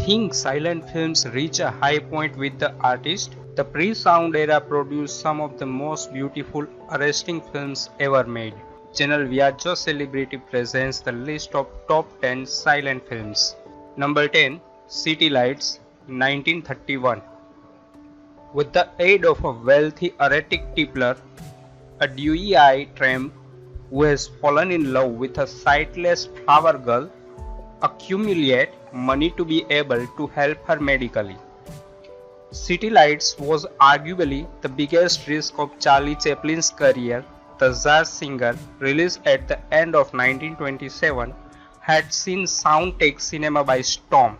think silent films reach a high point with the artist? The pre-sound era produced some of the most beautiful, arresting films ever made. Channel Viaggio Celebrity presents the list of top 10 silent films. Number 10. City Lights, 1931. With the aid of a wealthy erratic tippler, a dewy-eyed tramp who has fallen in love with a sightless flower girl accumulate money to be able to help her medically. City Lights was arguably the biggest risk of Charlie Chaplin's career. The jazz singer, released at the end of 1927, had seen sound take cinema by storm.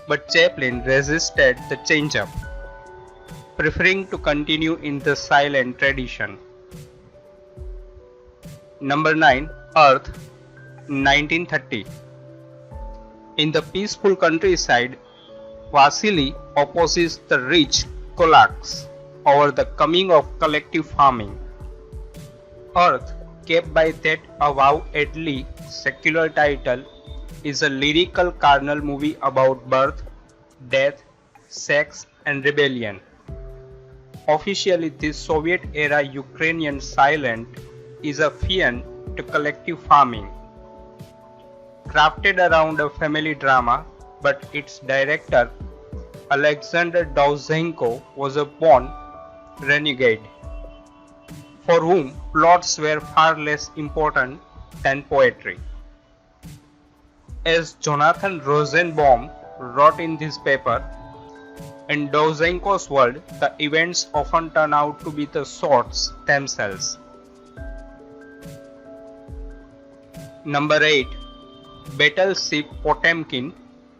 But Chaplin resisted the change-up, preferring to continue in the silent tradition. Number 9. Earth, 1930. In the peaceful countryside, Vasily opposes the rich Kulaks over the coming of collective farming. Earth, kept by that avowedly secular title, is a lyrical carnal movie about birth, death, sex and rebellion. Officially, this Soviet-era Ukrainian silent is a fiend to collective farming, crafted around a family drama, but its director, Alexander Dovzhenko, was a born renegade, for whom plots were far less important than poetry. As Jonathan Rosenbaum wrote in this paper, in Dovzhenko's world, the events often turn out to be the swords themselves. Number 8. Battleship Potemkin,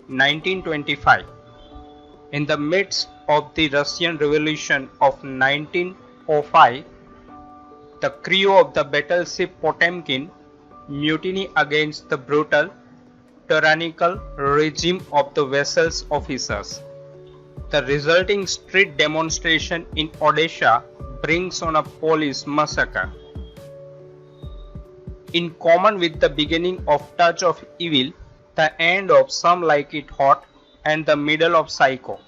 1925. In the midst of the Russian Revolution of 1905, the crew of the battleship Potemkin mutiny against the brutal, tyrannical regime of the vessel's officers. The resulting street demonstration in Odessa brings on a police massacre. In common with the beginning of Touch of Evil, the end of Some Like It Hot, and the middle of Psycho,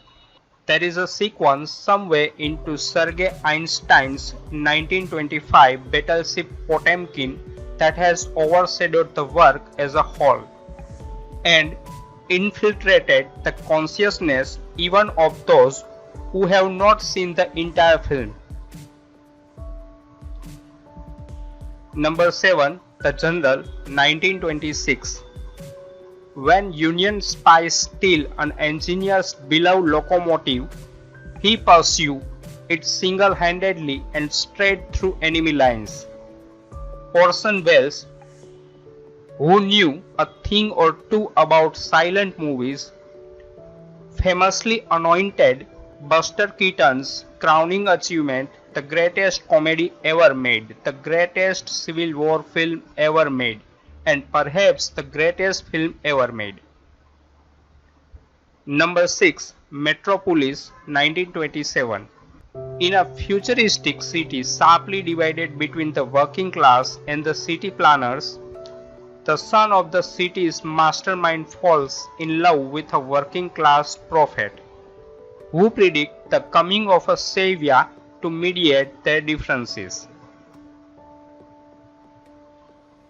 there is a sequence somewhere into Sergei Einstein's 1925 Battleship Potemkin that has overshadowed the work as a whole and infiltrated the consciousness even of those who have not seen the entire film. Number 7. The General, 1926. When Union spies steal an engineer's beloved locomotive, he pursues it single-handedly and straight through enemy lines. Orson Welles, who knew a thing or two about silent movies, famously anointed Buster Keaton's crowning achievement the greatest comedy ever made, the greatest Civil War film ever made, and perhaps the greatest film ever made. Number 6. Metropolis, 1927. In a futuristic city sharply divided between the working class and the city planners, the son of the city's mastermind falls in love with a working class prophet who predicts the coming of a savior to mediate their differences.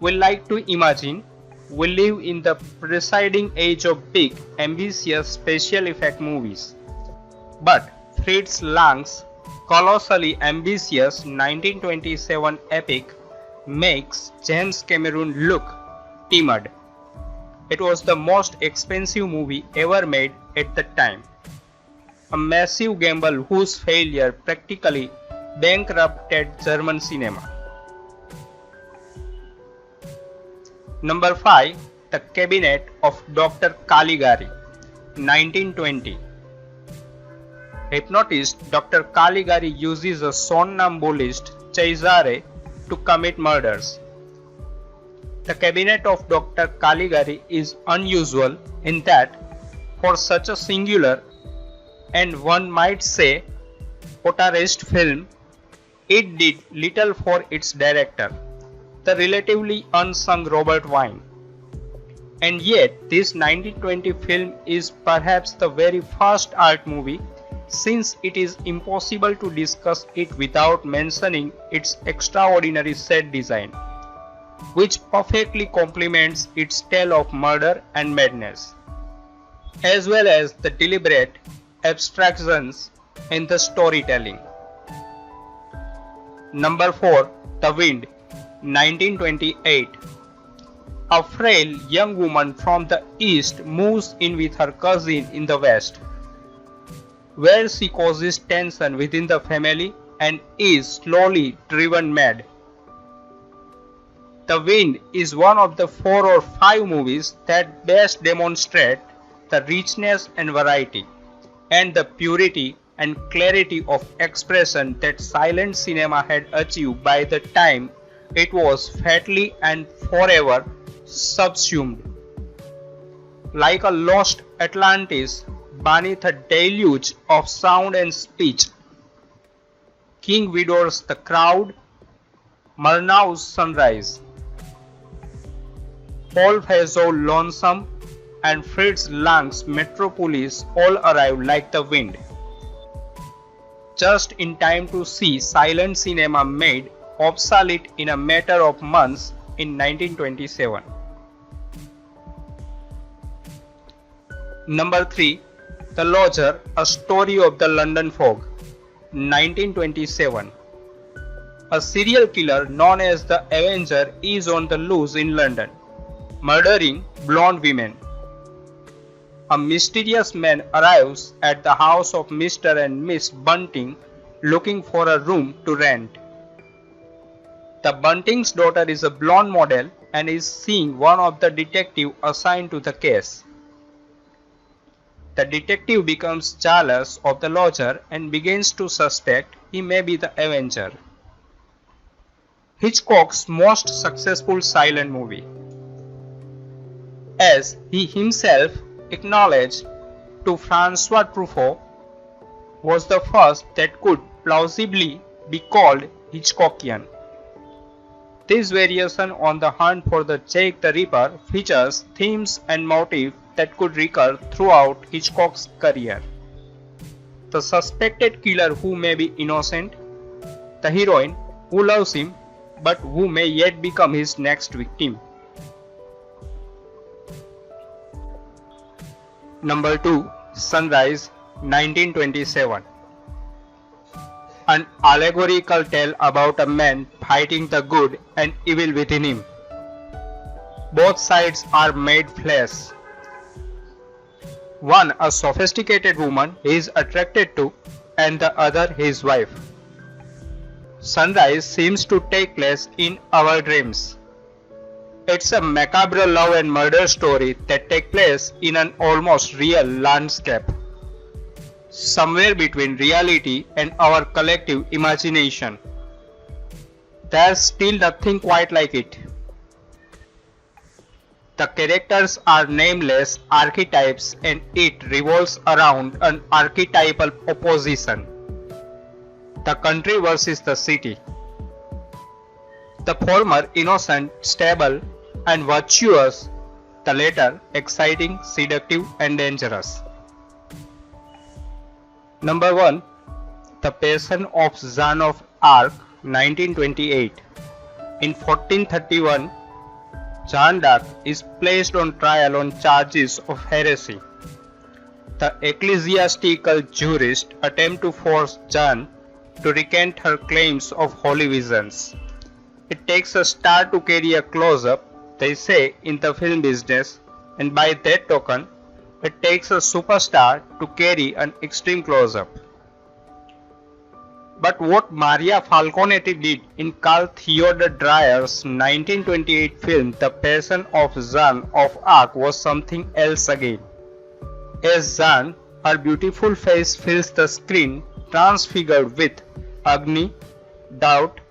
We like to imagine we live in the presiding age of big, ambitious special effect movies. But Fritz Lang's colossally ambitious 1927 epic makes James Cameron look timid. It was the most expensive movie ever made at the time, a massive gamble whose failure practically bankrupted German cinema. Number 5. The Cabinet of Dr. Caligari, 1920. Hypnotist Dr. Caligari uses a somnambulist Cesare to commit murders. The Cabinet of Dr. Caligari is unusual in that, for such a singular and one might say auteurist film, it did little for its director, the relatively unsung Robert Wine. And yet, this 1920 film is perhaps the very first art movie, since it is impossible to discuss it without mentioning its extraordinary set design, which perfectly complements its tale of murder and madness, as well as the deliberate abstractions in the storytelling. Number 4. The Wind, 1928. A frail young woman from the east moves in with her cousin in the west, where she causes tension within the family and is slowly driven mad. The Wind is one of the 4 or 5 movies that best demonstrate the richness and variety, and the purity and clarity of expression that silent cinema had achieved by the time it was fatally and forever subsumed, like a lost Atlantis beneath a deluge of sound and speech. King Vidor's The Crowd, Murnau's Sunrise, Paul Fazol's Lonesome, and Fritz Lang's Metropolis all arrived like the wind, just in time to see silent cinema made obsolete in a matter of months in 1927. Number 3. The Lodger, A Story of the London Fog, 1927. A serial killer known as the Avenger is on the loose in London, murdering blonde women. A mysterious man arrives at the house of Mr. and Miss Bunting looking for a room to rent. The Bunting's daughter is a blonde model and is seeing one of the detectives assigned to the case. The detective becomes jealous of the lodger and begins to suspect he may be the Avenger. Hitchcock's most successful silent movie. As he himself acknowledged to Francois Truffaut, was the first that could plausibly be called Hitchcockian. This variation on the hunt for the Jack the Ripper features themes and motifs that could recur throughout Hitchcock's career. The suspected killer who may be innocent, the heroine who loves him but who may yet become his next victim. Number 2. Sunrise, 1927. An allegorical tale about a man fighting the good and evil within him. Both sides are made flesh. One a sophisticated woman he is attracted to, and the other his wife. Sunrise seems to take place in our dreams. It's a macabre love and murder story that takes place in an almost real landscape, somewhere between reality and our collective imagination. There's still nothing quite like it. The characters are nameless archetypes and it revolves around an archetypal opposition: the country versus the city. The former innocent, stable, and virtuous, the latter exciting, seductive, and dangerous. Number 1. The Passion of Jeanne of Arc, 1928. In 1431, Jeanne d'Arc is placed on trial on charges of heresy. The ecclesiastical jurists attempt to force Jeanne to recant her claims of holy visions. It takes a star to carry a close-up, they say in the film business, and by that token, it takes a superstar to carry an extreme close-up. But what Maria Falconetti did in Carl Theodor Dreyer's 1928 film The Passion of Jeanne of Arc was something else again. As Jeanne, her beautiful face fills the screen transfigured with agony, doubt,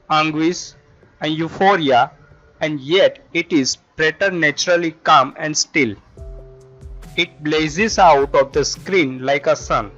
anguish, and euphoria, and yet it is preternaturally calm and still. It blazes out of the screen like a sun.